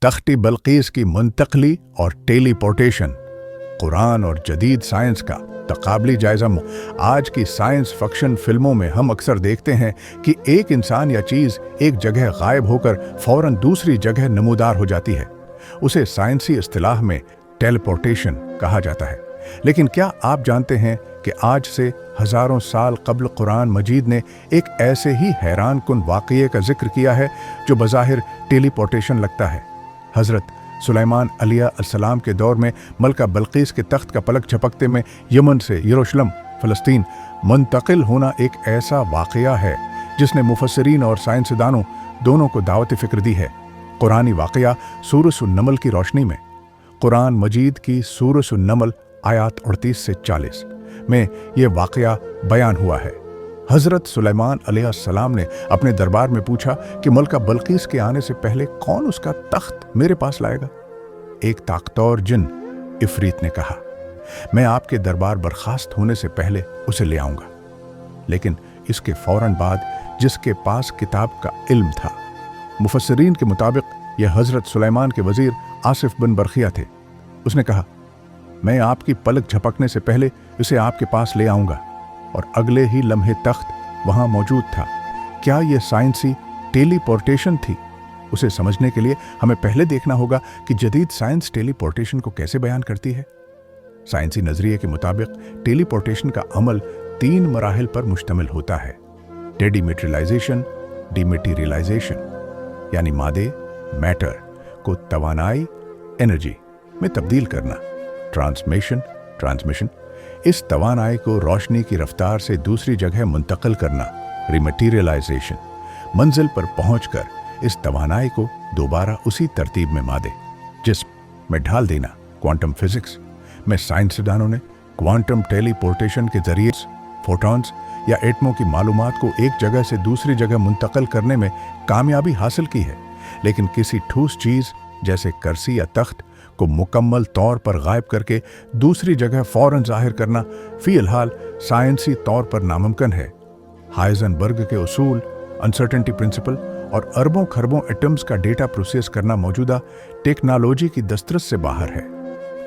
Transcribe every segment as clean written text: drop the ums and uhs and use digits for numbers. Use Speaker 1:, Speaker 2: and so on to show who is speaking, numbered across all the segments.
Speaker 1: तख्ती बल्कीस की मुंतकली और टेलीपोर्टेशन, कुरान और जदीद साइंस का तकाबली जायजा। आज की साइंस फिक्शन फिल्मों में हम अक्सर देखते हैं कि एक इंसान या चीज़ एक जगह गायब होकर फौरन दूसरी जगह नमूदार हो जाती है। उसे साइंसी इस्तिलाह में टेलीपोर्टेशन कहा जाता है। लेकिन क्या आप जानते हैं कि आज से हज़ारों साल कबल कुरान मजीद ने एक ऐसे ही हैरान कुन वाक़ये का जिक्र किया है जो बज़ाहिर टेलीपोर्टेशन लगता है। हज़रत सुलेमान अलैहिस्सलाम के दौर में मलका बल्कीस के तख्त का पलक झपकते में यमन से यरूशलेम फ़लस्तीन मुंतकिल होना एक ऐसा वाक़या है जिसने मुफस्सिरीन और साइंसदानों दोनों को दावत फ़िक्र दी है। कुरानी वाक़या सूरह अन-नमल की रोशनी में। कुरान मजीद की सूरह अन-नमल आयात 38 से 40 में ये वाक़या बयान हुआ है। हज़रत सुलेमान अलैहिस्सलाम ने अपने दरबार में पूछा कि मलका बल्कीस के आने से पहले कौन उसका तख्त मेरे पास लाएगा। एक ताकतवर जिन इफरीत ने कहा, मैं आपके दरबार बर्खास्त होने से पहले उसे ले आऊंगा। लेकिन इसके फौरन बाद जिसके पास किताब का इल्म था, मुफस्सिरीन के मुताबिक यह हज़रत सुलेमान के वज़ीर आसिफ बिन बरखिया थे। उसने कहा, मैं आपकी पलक झपकने से पहले इसे आपके पास ले आऊंगा। और अगले ही लम्हे तख्त वहां मौजूद था। क्या यह साइंसी टेलीपोर्टेशन थी? उसे समझने के लिए हमें पहले देखना होगा कि जदीद साइंस टेलीपोर्टेशन को कैसे बयान करती है। साइंसी नजरिए के मुताबिक टेलीपोर्टेशन का अमल 3 मराहिल पर मुश्तमिल होता है। डेडिमेटेरियलाइजेशन, डिमेटेरियलाइजेशन यानी मादे मैटर को तवानाई एनर्जी में तब्दील करना, ट्रांसमिशन इस तवानाई को रोशनी की रफ्तार से दूसरी जगह मुंतकिल करना, रिमटेरियलाइजेशन मंजिल पर पहुंचकर इस तवानाई को दोबारा उसी तरतीब में मादे जिस्म में ढाल देना। क्वांटम फिजिक्स में साइंसदानों ने क्वांटम टेलीपोर्टेशन के जरिए फोटॉन्स या एटमों की मालूमात को एक जगह से दूसरी जगह मुंतकिल करने में कामयाबी हासिल की है। लेकिन किसी ठोस चीज़ जैसे करसी या तख्त को मुकम्मल तौर पर गायब करके दूसरी जगह फौरन जाहिर करना फ़िलहाल साइंसी तौर पर नामुमकिन है। हाइजेनबर्ग के उसूल, अनसर्टेनिटी प्रिंसिपल और अरबों खरबों एटम्स का डेटा प्रोसेस करना मौजूदा टेक्नोलॉजी की दस्तरस से बाहर है।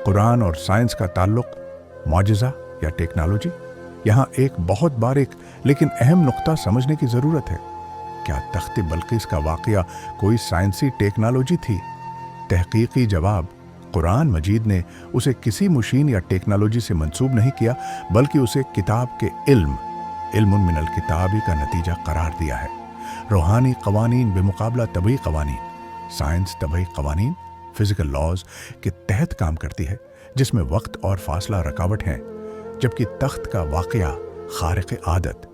Speaker 1: कुरान और साइंस का ताल्लुक, मौजज़ा या टेक्नोलॉजी? यहाँ एक बहुत बारीक लेकिन अहम नुक्ता समझने की ज़रूरत है। क्या तख्त बल्कीस का वाक़या कोई साइंसी टेक्नोलॉजी थी? तहकीकी जवाब, कुरान मजीद ने उसे किसी मशीन या टेक्नोलॉजी से मंसूब नहीं किया, बल्कि उसे किताब के इल्मुन मिनल किताबी का नतीजा करार दिया है। रूहानी कवानीन बेमुकाबला तबई कवानीन, साइंस तबई कवानीन फिजिकल लॉज के तहत काम करती है, जिसमें वक्त और फासला रुकावट हैं, जबकि तख्त का वाक़या खारिक़ आदत,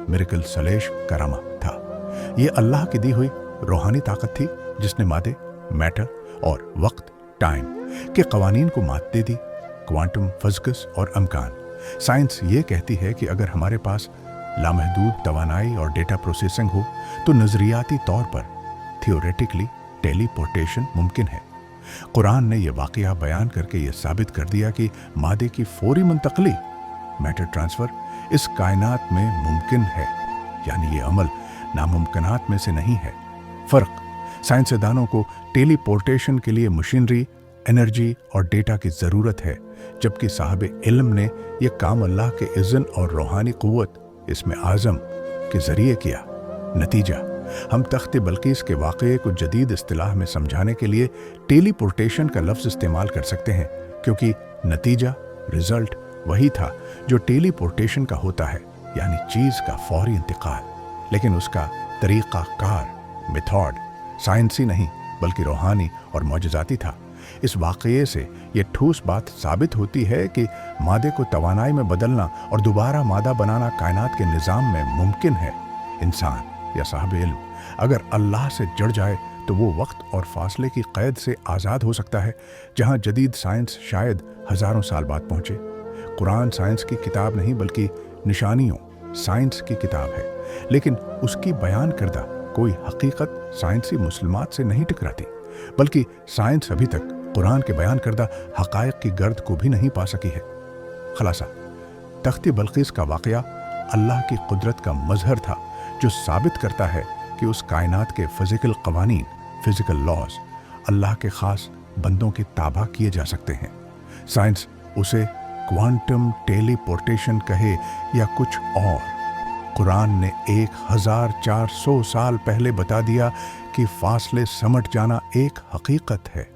Speaker 1: मिरेकल सलेश करामा था। ये अल्लाह की दी हुई रूहानी ताकत थी जिसने मादे मैटर और वक्त टाइम के कवानीन को मात दे दी। क्वांटम फिजिक्स और अमकान साइंस ये कहती है कि अगर हमारे पास लामहदूद तवानाई और डेटा प्रोसेसिंग हो तो नज़रियाती तौर पर थियोरेटिकली टेलीपोर्टेशन मुमकिन है। कुरान ने यह वाक़या बयान करके ये साबित कर दिया कि मादे की फौरी मुंतकली, मैटर ट्रांसफ़र इस कायनात में मुमकिन है, यानी ये अमल नामुमकिनात में से नहीं है। फ़र्क, साइंसदानों को टेलीपोर्टेशन के लिए मशीनरी, एनर्जी और डेटा की ज़रूरत है, जबकि साहब इल्म ने यह काम अल्लाह के इज़्न और रूहानी क़ुव्वत इसमें आज़म के ज़रिए किया। नतीजा, हम तख्त बल्कीस के वाक़ये को जदीद इस्तिलाह में समझाने के लिए टेलीपोर्टेशन का लफ्ज़ इस्तेमाल कर सकते हैं, क्योंकि नतीजा, रिज़ल्ट वही था जो टेलीपोर्टेशन का होता है, यानी चीज़ का फौरी इंतकाल। लेकिन उसका तरीक़ाकार, मेथड साइंसी नहीं बल्कि रूहानी और मौजज़ाती था। इस वाक़ये से ये ठोस बात साबित होती है कि मादे को तवानाई में बदलना और दोबारा मादा बनाना कायनात के निज़ाम में मुमकिन है। इंसान या साहब इल्म अगर अल्लाह से जुड़ जाए तो वो वक्त और फासले की क़ैद से आज़ाद हो सकता है, जहाँ जदीद साइंस शायद हज़ारों साल बाद पहुँचे। कुरान साइंस की किताब नहीं बल्कि निशानियों साइंस की किताब है, लेकिन उसकी बयान करदा कोई हकीकत साइंसी मुसलमात से नहीं टकराती, बल्कि साइंस अभी तक कुरान के बयान करदा हक़ाइक़ की गर्द को भी नहीं पा सकी है। खलासा, तख्त बल्कीस का वाक़या अल्लाह की कुदरत का मज़हर था, जो साबित करता है कि उस कायनात के फ़िज़िकल क़वानीन, फ़िज़िकल लॉज اللہ کے خاص بندوں کے تابع کیے جا سکتے ہیں۔ سائنس اسے کوانٹم ٹیلی پورٹیشن کہے یا کچھ اور، قرآن نے 1400 سال پہلے بتا دیا کہ فاصلے سمٹ جانا ایک حقیقت ہے۔